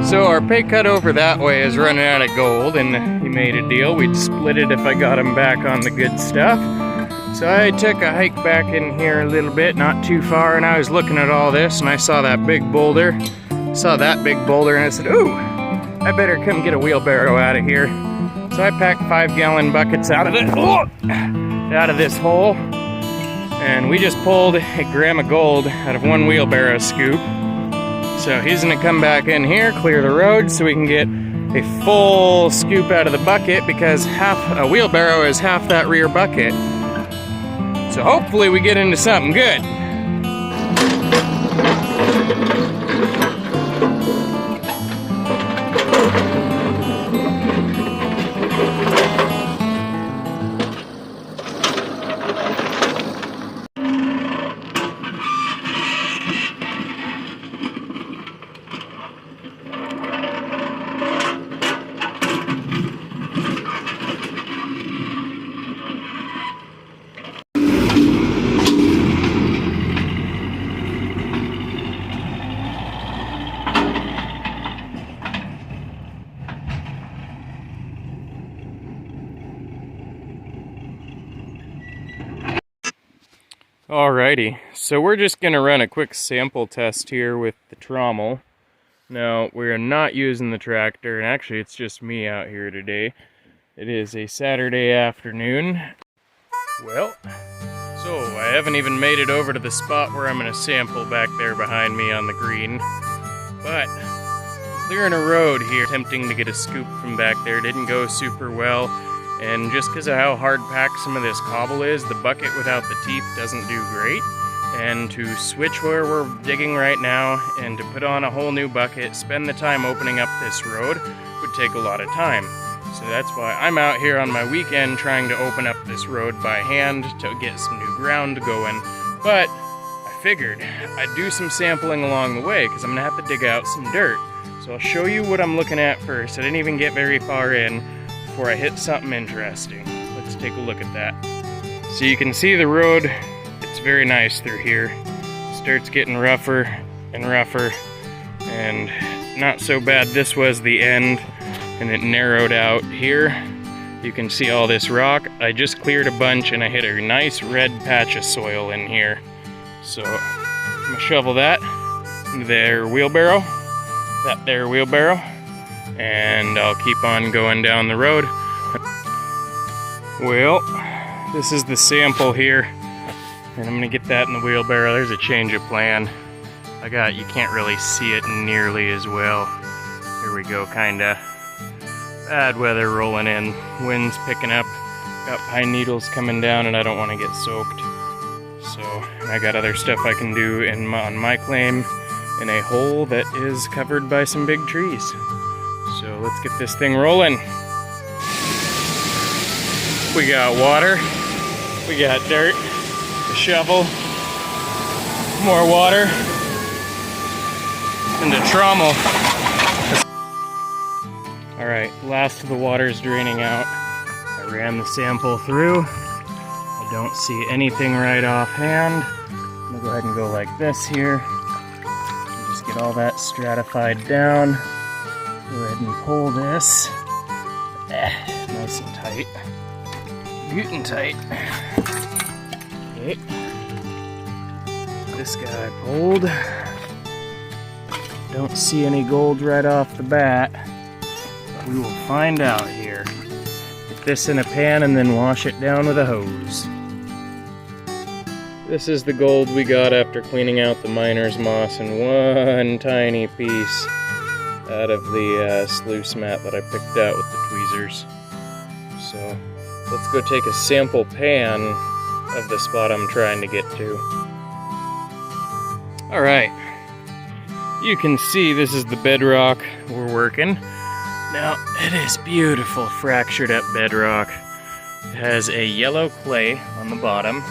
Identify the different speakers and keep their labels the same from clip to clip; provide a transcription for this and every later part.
Speaker 1: So our pay cut over that way is running out of gold, and he made a deal. We'd split it if I got him back on the good stuff. So I took a hike back in here a little bit, not too far, and I was looking at all this, and I saw that big boulder. And I said, ooh, I better come get a wheelbarrow out of here. So I packed 5-gallon buckets out of this hole, and we just pulled a gram of gold out of one wheelbarrow scoop. So he's gonna come back in here, clear the road so we can get a full scoop out of the bucket, because half a wheelbarrow is half that rear bucket. So hopefully we get into something good. Alrighty, so we're just going to run a quick sample test here with the trommel. Now, we're not using the tractor, and actually it's just me out here today. It is a Saturday afternoon. Well, so I haven't even made it over to the spot where I'm going to sample back there behind me on the green. But, clearing a road here, attempting to get a scoop from back there, didn't go super well. And just because of how hard packed some of this cobble is, the bucket without the teeth doesn't do great. And to switch where we're digging right now and to put on a whole new bucket, spend the time opening up this road, would take a lot of time. So that's why I'm out here on my weekend trying to open up this road by hand to get some new ground going. But I figured I'd do some sampling along the way, because I'm going to have to dig out some dirt. So I'll show you what I'm looking at first. I didn't even get very far in before I hit something interesting. Let's take a look at that. So you can see the road, it's very nice through here. It starts getting rougher and rougher, and not so bad. This was the end, and it narrowed out here. You can see all this rock. I just cleared a bunch, and I hit a nice red patch of soil in here. So I'm gonna shovel that into their wheelbarrow, and I'll keep on going down the road. Well, this is the sample here, and I'm gonna get that in the wheelbarrow. There's a change of plan. You can't really see it nearly as well. Here we go, kinda. Bad weather rolling in, wind's picking up, got pine needles coming down, and I don't want to get soaked. So I got other stuff I can do on my claim in a hole that is covered by some big trees. So let's get this thing rolling. We got water, we got dirt, a shovel, more water, and a trommel. Alright, last of the water is draining out. I ran the sample through. I don't see anything right offhand. I'm gonna go ahead and go like this here. And just get all that stratified down. Go ahead and pull this. Nice and tight. Good and tight. Okay. This guy pulled. Don't see any gold right off the bat. But we will find out here. Get this in a pan and then wash it down with a hose. This is the gold we got after cleaning out the miner's moss in one tiny piece out of the sluice mat that I picked out with the tweezers. So let's go take a sample pan of the spot I'm trying to get to. Alright, you can see this is the bedrock we're working. Now, it is beautiful fractured up bedrock. It has a yellow clay on the bottom,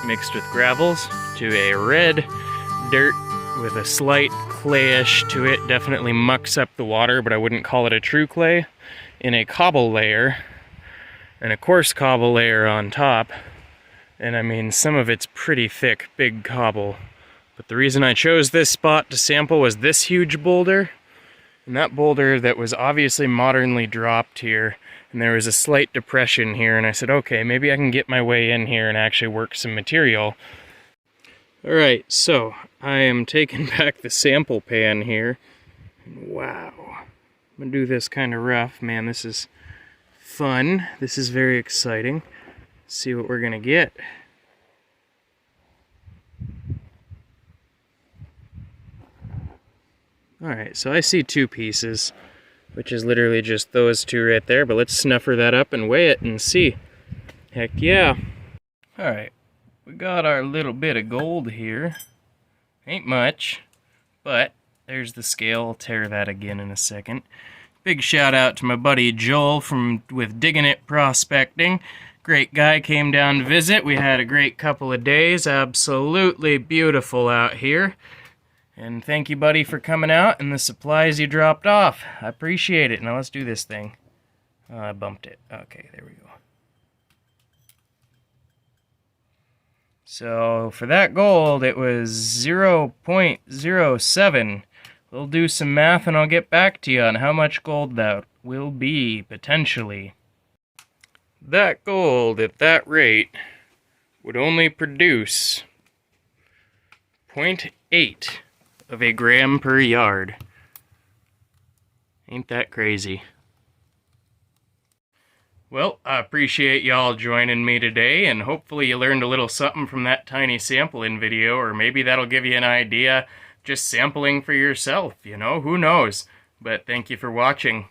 Speaker 1: mixed with gravels, to a red dirt with a slight clayish to it. Definitely mucks up the water, but I wouldn't call it a true clay. In a cobble layer, and a coarse cobble layer on top. And I mean, some of it's pretty thick, big cobble. But the reason I chose this spot to sample was this huge boulder. And that boulder that was obviously modernly dropped here. And there was a slight depression here, and I said, okay, maybe I can get my way in here and actually work some material. Alright, so I am taking back the sample pan here. Wow. I'm gonna do this kind of rough. Man, this is fun. This is very exciting. Let's see what we're gonna get. Alright, so I see two pieces, which is literally just those two right there, but let's snuffer that up and weigh it and see. Heck yeah. Alright, we got our little bit of gold here. Ain't much, but there's the scale. I'll tear that again in a second. Big shout out to my buddy Joel with Digging It Prospecting. Great guy, came down to visit. We had a great couple of days. Absolutely beautiful out here. And thank you, buddy, for coming out and the supplies you dropped off. I appreciate it. Now let's do this thing. Oh, I bumped it. Okay, there we go. So for that gold, it was 0.07. We'll do some math and I'll get back to you on how much gold that will be, potentially. That gold at that rate would only produce 0.8 of a gram per yard. Ain't that crazy? Well, I appreciate y'all joining me today, and hopefully you learned a little something from that tiny sampling video, or maybe that'll give you an idea just sampling for yourself, you know, who knows? But thank you for watching.